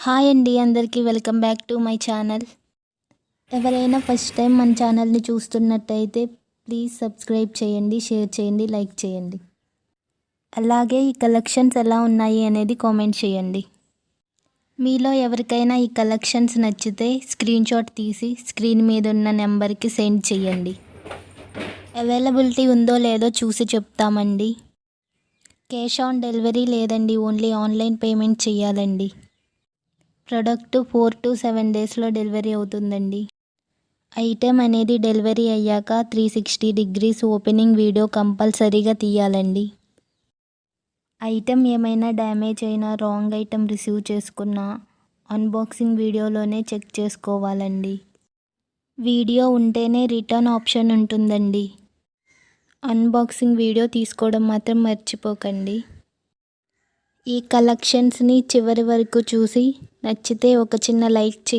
Hi అండి అందరికీ welcome back to my channel. ఎవరైనా ఫస్ట్ టైం మన ఛానల్ని చూస్తున్నట్టయితే ప్లీజ్ సబ్స్క్రైబ్ చేయండి, షేర్ చేయండి, లైక్ చేయండి. అలాగే ఈ కలెక్షన్స్ ఎలా ఉన్నాయి అనేది కామెంట్ చేయండి. మీలో ఎవరికైనా ఈ కలెక్షన్స్ నచ్చితే స్క్రీన్ షాట్ తీసి స్క్రీన్ మీద ఉన్న నెంబర్కి సెండ్ చేయండి. అవైలబిలిటీ ఉందో లేదో చూసి చెప్తామండి. క్యాష్ ఆన్ డెలివరీ లేదండి, ఓన్లీ ఆన్లైన్ పేమెంట్ చేయాలండి. ప్రోడక్ట్ 4 to 7 డేస్లో డెలివరీ అవుతుందండి. ఐటెం అనేది డెలివరీ అయ్యాక 360 degrees ఓపెనింగ్ వీడియో కంపల్సరీగా తీయాలండి. ఐటెం ఏమైనా డ్యామేజ్ అయినా, రాంగ్ ఐటెం రిసీవ్ చేసుకున్నా అన్బాక్సింగ్ వీడియోలోనే చెక్ చేసుకోవాలండి. వీడియో ఉంటేనే రిటర్న్ ఆప్షన్ ఉంటుందండి. అన్బాక్సింగ్ వీడియో తీసుకోవడం మాత్రం మర్చిపోకండి. ఈ కలెక్షన్స్ని చివరి వరకు చూసి నచ్చితే ఒక చిన్న లైక్ చేయండి.